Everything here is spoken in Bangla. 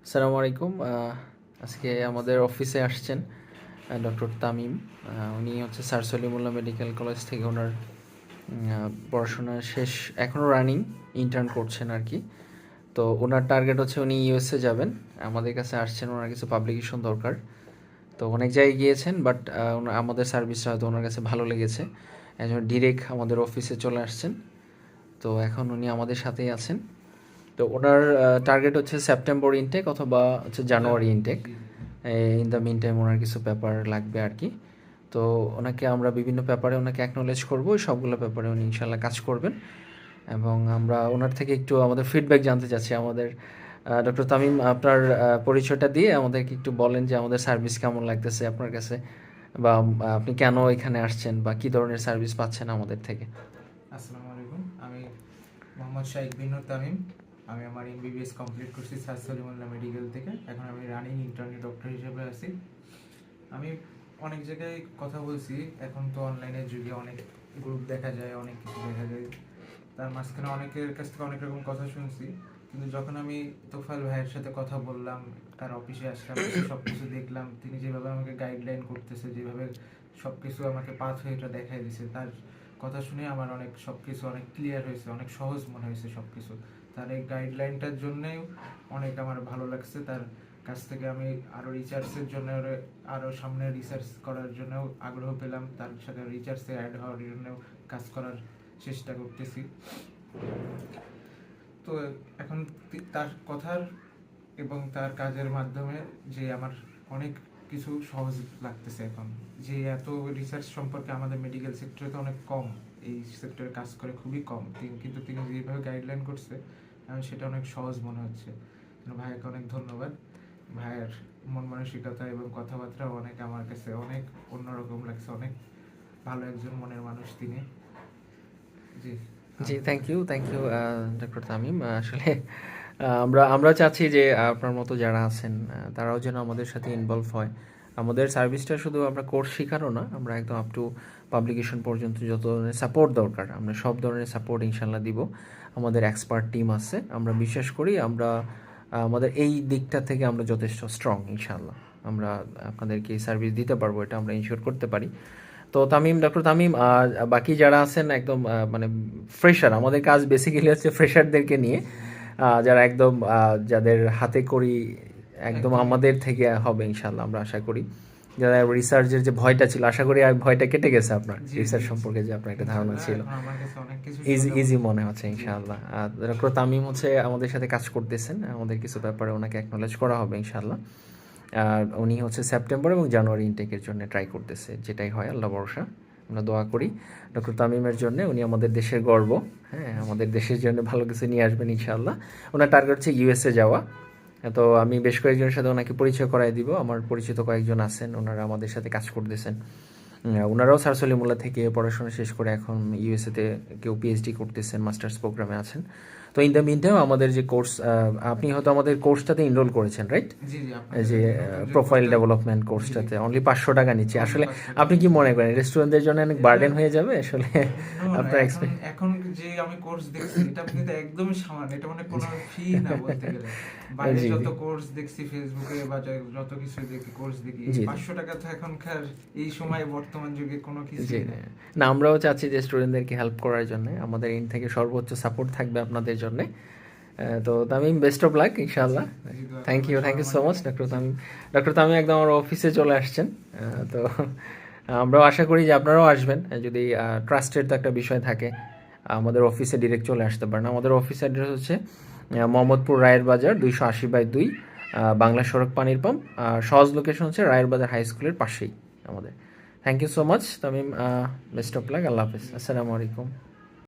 আসসালামু আলাইকুম। আজকে আমাদের অফিসে আসছেন ডক্টর তামিম। উনি হচ্ছে স্যার সলিমুল্লাহ মেডিকেল কলেজ থেকে ওনার পড়াশোনা শেষ, এখনও রানিং, ইন্টার্ন করছেন আর কি। তো ওনার টার্গেট হচ্ছে উনি ইউএসএ যাবেন। আমাদের কাছে আসছেন, ওনার কিছু পাবলিকেশন দরকার। তো অনেক জায়গায় গিয়েছেন, বাট আমাদের সার্ভিসটা হয়তো ওনার কাছে ভালো লেগেছে, এই জন্য ডিরেক্ট আমাদের অফিসে চলে আসছেন। তো এখন উনি আমাদের সাথেই আছেন। তো ওনার টার্গেট হচ্ছে সেপ্টেম্বর ইনটেক অথবা হচ্ছে January intake. In the meantime ওনার কিছু পেপার লাগবে আর কি। তো ওনাকে আমরা বিভিন্ন পেপারে ওনাকে অ্যাকনোলেজ করবো, সবগুলো পেপারে উনি ইনশাল্লাহ কাজ করবেন। এবং আমরা ওনার থেকে একটু আমাদের ফিডব্যাক জানতে চাচ্ছি। আমাদের ডক্টর তামিম, আপনার পরিচয়টা দিয়ে আমাদেরকে একটু বলেন যে আমাদের সার্ভিস কেমন লাগতেছে আপনার কাছে, বা আপনি কেন এখানে আসছেন, বা কী ধরনের সার্ভিস পাচ্ছেন আমাদের থেকে। আসসালামু আলাইকুম। আমি মোহাম্মদ শাইখ বিনুর তামিম। আমি আমার এমবিবিএস কমপ্লিট করছি স্যার সলিমুল্লাহ মেডিকেল থেকে। এখন আমি রানিং ইন্টার্নি ডক্টর হিসেবে আছি। আমি অনেক জায়গায় কথা বলছি, এখন তো অনলাইনের যুগে অনেক গ্রুপ দেখা যায়, অনেক কিছু দেখা যায়। তার মাঝখানে অনেকের কাছ থেকে অনেক রকম কথা শুনছি, কিন্তু যখন আমি তোফায়েল ভাইয়ের সাথে কথা বললাম, তার অফিসে আসলাম, সব কিছু দেখলাম, তিনি যেভাবে আমাকে গাইডলাইন করতেছে, যেভাবে সব কিছু আমাকে পাথওয়েটা দেখাই দিছে, তার কথা শুনে আমার অনেক সব কিছু অনেক ক্লিয়ার হয়েছে, অনেক সহজ মনে হয়েছে সব কিছু। তার এই গাইডলাইনটার জন্যেও অনেক আমার ভালো লাগছে। তার কাছ থেকে আমি আরও রিসার্চের জন্য, আরও সামনে রিসার্চ করার জন্যও আগ্রহ পেলাম। তার সাথে রিসার্চে অ্যাড হওয়ার জন্যও কাজ করার চেষ্টা করতেছি। তো এখন তার কথার এবং তার কাজের মাধ্যমে যে আমার অনেক কিছু সহজ লাগতেছে এখন, যে এত রিসার্চ সম্পর্কে আমাদের মেডিকেল সেক্টরে তো অনেক কম, এই সেক্টরে কাজ করে খুবই কম, কিন্তু তিনি যেভাবে গাইডলাইন করছে সেটা অনেক সহজ মনে হচ্ছে। ভাইয়াকে অনেক ধন্যবাদ। ভাইয়ের মন মানসিকতা এবং কথাবার্তা অনেক আমার কাছে অনেক অন্যরকম লাগছে, অনেক ভালো একজন মনের মানুষ তিনি। জি জি, থ্যাংক ইউ ডক্টর তামিম। আসলে আমরা আমরা চাচ্ছি যে আপনার মতো যারা আছেন তারাও যেন আমাদের সাথে ইনভলভ হয়। আমাদের সার্ভিসটা শুধু আমরা কোর্স শেখানো না, আমরা একদম আপ টু পাবলিকেশন পর্যন্ত যত ধরনের সাপোর্ট দরকার আমরা সব ধরনের সাপোর্ট ইনশাল্লাহ দিব। আমাদের এক্সপার্ট টিম আছে, আমরা বিশ্বাস করি আমরা আমাদের এই দিকটা থেকে আমরা যথেষ্ট স্ট্রং। ইনশাল্লাহ আমরা আপনাদেরকে এই সার্ভিস দিতে পারবো, এটা আমরা ইনশিওর করতে পারি। তো ডক্টর তামিম, বাকি যারা আছেন একদম মানে ফ্রেশার, আমাদের কাজ বেসিক্যালি হচ্ছে ফ্রেশারদেরকে নিয়ে, যারা একদম যাদের হাতে করি একদম আমাদের থেকে হবে ইনশাল্লাহ, আমরা আশা করি। যারা রিসার্চের যে ভয়টা ছিল, আশা করি আর ভয়টা কেটে গেছে আপনার, রিসার্চ সম্পর্কে যে আপনার একটা ধারণা ছিল, ইজি মনে হচ্ছে ইনশাল্লাহ। ডক্টর তামিম হচ্ছে আমাদের সাথে কাজ করতেছেন, আমাদের কিছু ব্যাপারে ওনাকে অ্যাকনোলেজ করা হবে ইনশাল্লাহ। উনি হচ্ছে সেপ্টেম্বর এবং জানুয়ারি ইনটেকের জন্য ট্রাই করতেছে, যেটাই হয় আল্লাহ ভরসা। আমরা দোয়া করি ডক্টর তামিমের জন্য, উনি আমাদের দেশের গর্ব। হ্যাঁ, আমাদের দেশের জন্য ভালো কিছু নিয়ে আসবেন ইনশাআল্লাহ। ওনার টার্গেট হচ্ছে ইউএসএ যাওয়া। তো আমি বেশ কয়েকজনের সাথে ওনাকে পরিচয় করাই দিব, আমার পরিচিত কয়েকজন আছেন, ওনারা আমাদের সাথে কাজ করতেছেন। ওনারাও স্যার সলিমুল্লাহ থেকে পড়াশোনা শেষ করে এখন ইউএসএতে কেউ পিএইচডি করতেছেন, মাস্টার্স প্রোগ্রামে আছেন। তো ইন দ্য মিন টাইম আমাদের যে কোর্স, আপনি হয়তো আমাদের কোর্সটাতে এনরোল করেছেন, রাইট? যে প্রোফাইল ডেভেলপমেন্ট কোর্সটাতে অনলি 500 টাকা নিচ্ছে। আসলে আপনি কি মনে করেন রেস্টুরেন্টদের জন্য অনেক বার্ডেন হয়ে যাবে আসলে? আপনার এখন যে আমি কোর্স দেখছি এটা কিন্তু একদমই সামান্য, এটা মানে কোনো ফি না বলতে গেলে। বাইরে জি, যত জি। কোর্স দেখছি ফেসবুকে বা যত কিছু দেখি কোর্স দেখি, জি, জি। 500 টাকা তো এখনকার এই সময় বর্তমান যুগে কোনো জি, কিছুই না। না আমরাও চাচ্ছি যে স্টুডেন্টদেরকে হেল্প করার জন্য আমাদের এন্ড থেকে সর্বোচ্চ সাপোর্ট থাকবে আপনাদের জন্য। তো তামিম, বেস্ট অফ লাক ইনশাআল্লাহ। Thank you so much doctor Tamim. Doctor Tamim একদম আমার অফিসে চলে আসছেন। তো আমরাও আশা করি যে আপনারাও আসবেন, যদি ট্রাস্টের তো একটা বিষয় থাকে, আমাদের অফিসে ডিরেক্ট চলে আসতে পারেন। আমাদের অফিস অ্যাড্রেস হচ্ছে মোহাম্মদপুর রায়ের বাজার 280/2, বাংলা সড়ক, পানির পাম্প। সহজ লোকেশন হচ্ছে রায়ের বাজার হাই স্কুলের পাশেই আমাদের। Thank you so much Tamim, best of luck, আল্লাহ হাফিজ, আসসালামু আলাইকুম।